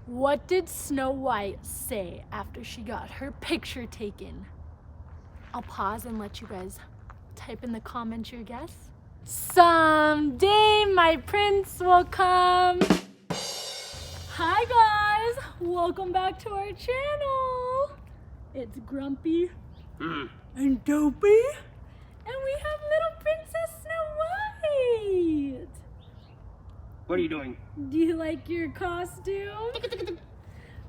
What did Snow White say after she got her picture taken? I'll pause and let you guys type in the comments your guess. Someday my prince will come. Hi guys, welcome back to our channel. It's Grumpy and Dopey, and we have little Princess Snow White. What are you doing? Do you like your costume?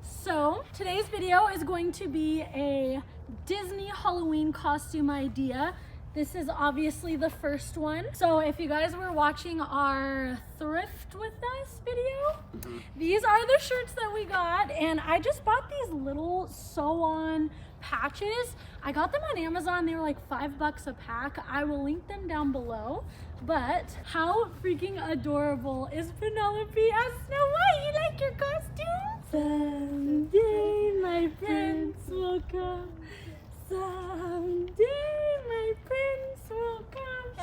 So today's video is going to be a Disney Halloween costume idea. This is obviously the first one. So if you guys were watching our Thrift With Us video, these are the shirts that we got, and I just bought these little sew-on patches. I got them on Amazon. They were like $5 a pack. I will link them down below. But how freaking adorable is Penelope as Snow White? You like your costume? Someday my prince will come. Someday my prince will come.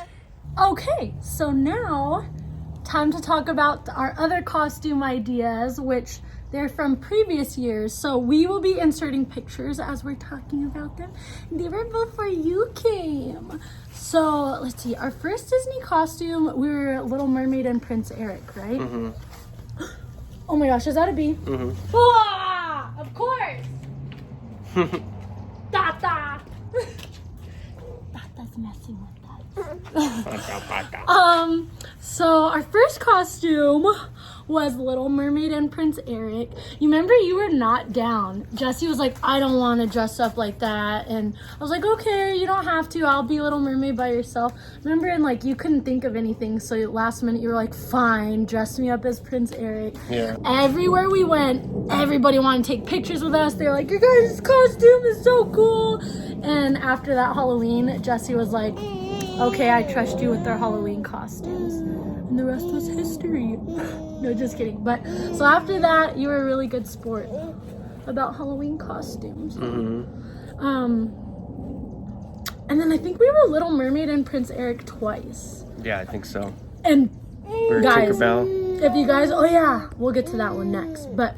Okay, so now time to talk about our other costume ideas, which they're from previous years. So we will be inserting pictures as we're talking about them. They were before you came. So let's see, our first Disney costume, we were Little Mermaid and Prince Eric, right? Oh my gosh, is that a bee? Ah, of course. Tata. Tata's messing with that. So our first costume was Little Mermaid and Prince Eric. You remember you were not down. Jessie was like, I don't want to dress up like that. And I was like, okay, you don't have to. I'll be Little Mermaid by yourself. Remember, and like you couldn't think of anything. So last minute you were like, fine, dress me up as Prince Eric. Yeah. Everywhere we went, everybody wanted to take pictures with us. They were like, your guys' costume is so cool. And after that Halloween, Jessie was like, okay, I trust you with their Halloween costumes. And the rest was history. No, just kidding. But so after that, you were a really good sport about Halloween costumes. And then I think we were Little Mermaid and Prince Eric twice. Yeah, I think so. And Or guys, Tinkerbell. if you guys, oh yeah, we'll get to that one next. But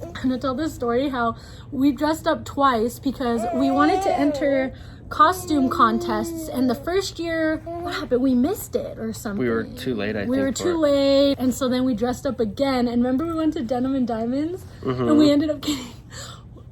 I'm gonna tell this story how we dressed up twice because we wanted to enter costume contests, and the first year, what happened? We missed it or something. We were too late, I think. We were too late, and so then we dressed up again. And remember, we went to Denim and Diamonds, and we ended up getting.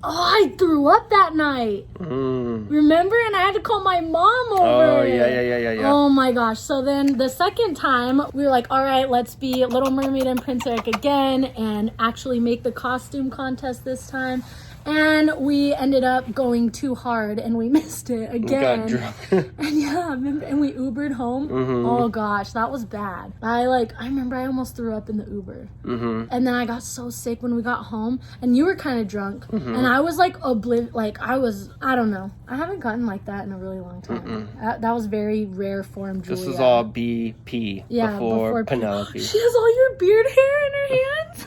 Oh, I threw up that night. Remember? And I had to call my mom over. Oh, yeah. Oh my gosh. So then the second time, we were like, all right, let's be Little Mermaid and Prince Eric again and actually make the costume contest this time. And we ended up going too hard and we missed it again. We got drunk. And yeah, remember, and we Ubered home. Oh gosh, that was bad. I remember I almost threw up in the Uber. And then I got so sick when we got home, and you were kind of drunk. And I was like I don't know. I haven't gotten like that in a really long time. That was very rare form, Julia. This was all BP before Penelope. She has all your beard hair in her hands.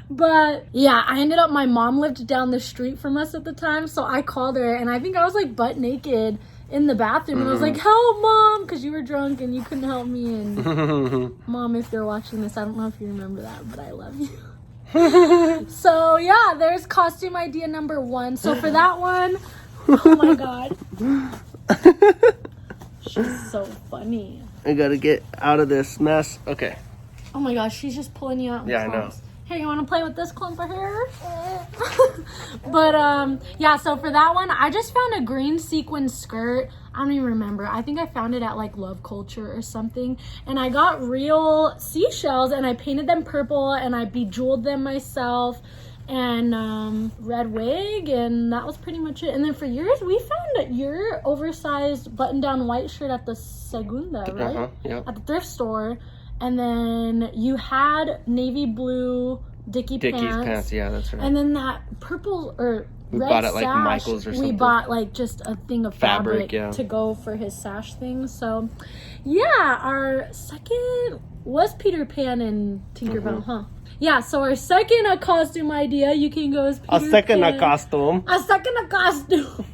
But yeah, my mom lived down the street from us at the time, so I called her, and I think I was like butt naked in the bathroom, and I was like, help, Mom, because you were drunk and you couldn't help me. And Mom, if you're watching this, I don't know if you remember that, but I love you. So yeah, there's costume idea number 1. So for that one, oh my god, she's so funny. I gotta get out of this mess. Okay. Oh my gosh, she's just pulling you out. Yeah, I know. Hey, you want to play with this clump of hair? But, yeah, so for that one, I just found a green sequin skirt. I don't even remember. I think I found it at, like, Love Culture or something. And I got real seashells, and I painted them purple, and I bejeweled them myself. And red wig, and that was pretty much it. And then for yours, we found your oversized button-down white shirt at the Segunda, right? Yeah. At the thrift store. And then you had navy blue Dickies pants. Yeah, that's right. And then that purple or we red bought it sash, like Michael's or something. we bought like just a thing of fabric to go for his sash thing. So yeah, our second was Peter Pan and Tinkerbell, huh? Yeah, so our second costume idea, you can go as Peter Pan. A second costume.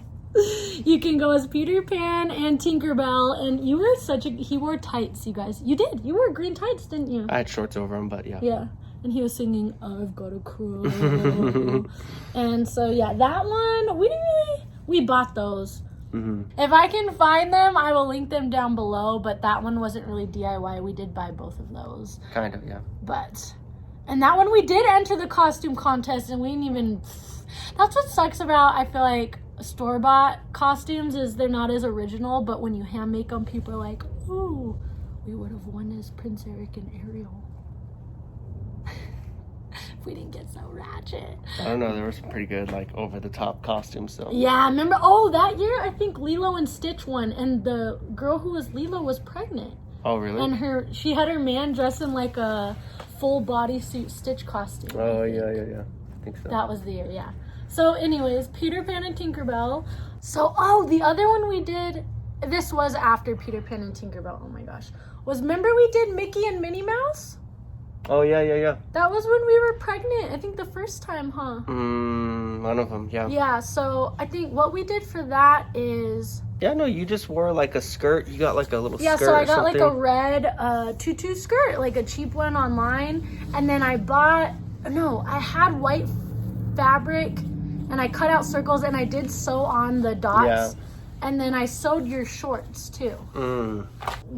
You can go as Peter Pan and Tinkerbell, and you were he wore tights, you guys. You did. You wore green tights, didn't you? I had shorts over them, but yeah. Yeah. and he was singing I've got a crow. And so yeah, that one we bought those. If I can find them, I will link them down below, but that one wasn't really DIY. We did buy both of those. Kind of, yeah. And that one we did enter the costume contest, and we didn't even... That's what sucks about, I feel like, store-bought costumes, is they're not as original, but when you hand make them, people are like, ooh, we would have won as Prince Eric and Ariel. If we didn't get so ratchet. I don't know, there were some pretty good, like, over-the-top costumes, so. Yeah, remember, that year, I think Lilo and Stitch won, and the girl who was Lilo was pregnant. Oh, really? And she had her man dressed in, like, a full bodysuit Stitch costume. Oh, yeah. I think so. That was the year, yeah. So, anyways, Peter Pan and Tinkerbell. So, the other one we did, this was after Peter Pan and Tinkerbell, oh my gosh. Remember we did Mickey and Minnie Mouse? Oh, yeah. That was when we were pregnant, I think the first time, huh? One of them, yeah. Yeah, so I think what we did for that is... Yeah, no, you just wore like a skirt. You got like a little skirt. Yeah, so I got like a red tutu skirt, like a cheap one online. And then I had white fabric and I cut out circles and I did sew on the dots. Yeah. And then I sewed your shorts too.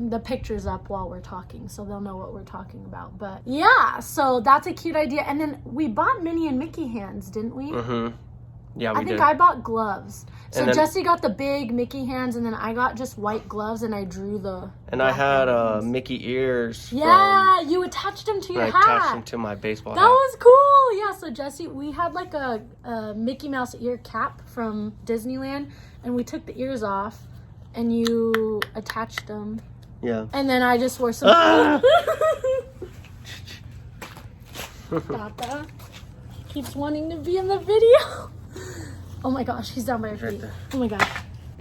The picture's up while we're talking, so they'll know what we're talking about. But yeah, so that's a cute idea. And then we bought Minnie and Mickey hands, didn't we? Yeah, we did. I think I bought gloves. So then, Jesse got the big Mickey hands, and then I got just white gloves, and I drew the... And I had Mickey ears. Yeah, you attached them to your hat. I attached them to my baseball hat. That was cool. Yeah, so Jesse, we had like a Mickey Mouse ear cap from Disneyland, and we took the ears off, and you attached them. Yeah. And then I just wore some... Papa keeps wanting to be in the video. Oh my gosh, he's down by our feet. Oh my gosh.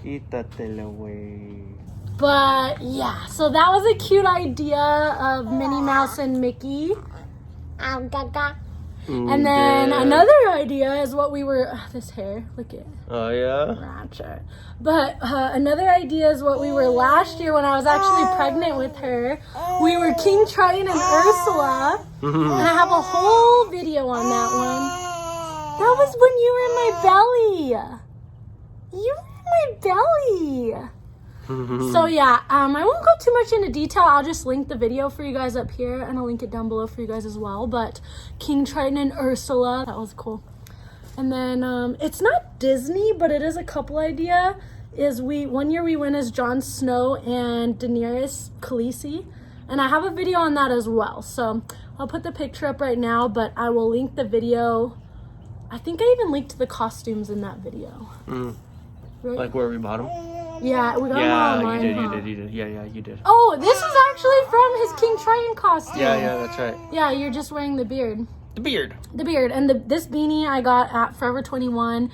Quítatelo, güey. But yeah, so that was a cute idea of Minnie Mouse and Mickey. And then another idea is what we were... this hair, look at it. Oh, yeah? Ratchet. But another idea is what we were last year when I was actually pregnant with her. We were King Triton and Ursula. And I have a whole video on that one. That was when you were in my belly. You were in my belly. So yeah, I won't go too much into detail. I'll just link the video for you guys up here, and I'll link it down below for you guys as well. But King Triton and Ursula, that was cool. And then it's not Disney, but it is a couple idea. One year we went as Jon Snow and Daenerys Khaleesi, and I have a video on that as well. So I'll put the picture up right now, but I will link the video. I think I even linked the costumes in that video. Right? Like where we bought them? Yeah, we got them online. You did. Yeah, you did. Oh, this was actually from his King Triton costume. Yeah, that's right. Yeah, you're just wearing the beard. The beard. And this beanie I got at Forever 21.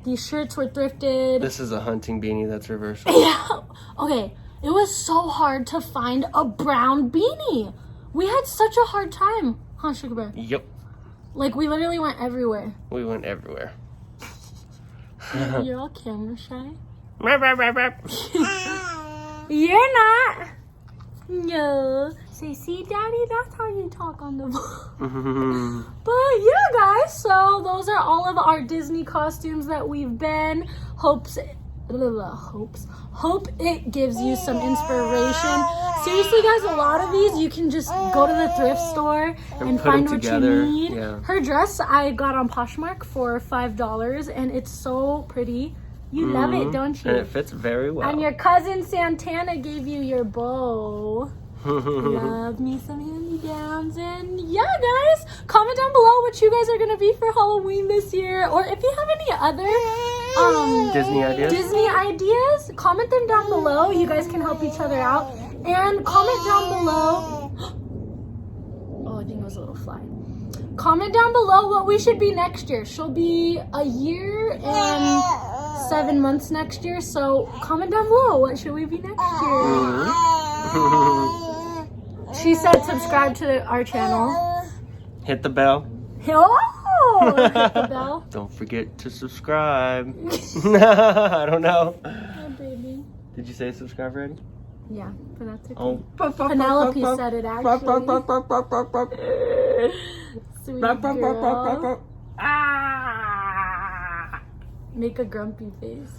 These shirts were thrifted. This is a hunting beanie that's reversible. Yeah. Okay, it was so hard to find a brown beanie. We had such a hard time, huh, Sugar Bear? Yep. Like, we literally went everywhere. We went everywhere. You're all camera shy. You're You're not. No. Say, see, Daddy, that's how you talk on the vlog. But yeah, guys, so those are all of our Disney costumes that we've been. Hope it gives you some inspiration. Seriously, guys, a lot of these you can just go to the thrift store and find what you need. Yeah. Her dress I got on Poshmark for $5, and it's so pretty. You love it, don't you? And it fits very well. And your cousin Santana gave you your bow. Love me some hand-me-downs. And yeah, guys, comment down below what you guys are gonna be for Halloween this year, or if you have any other Disney ideas, comment them down below. You guys can help each other out. And comment down below. Oh, I think it was a little fly. Comment down below what we should be next year. She'll be a year and 7 months next year, so comment down below what should we be next year. She said subscribe to our channel. Hit the bell. Oh, hit the bell. Don't forget to subscribe. I don't know. Oh, baby. Did you say subscribe already? Yeah, but that's okay. Oh. Penelope said it, actually. Sweet girl. Ah! Make a grumpy face.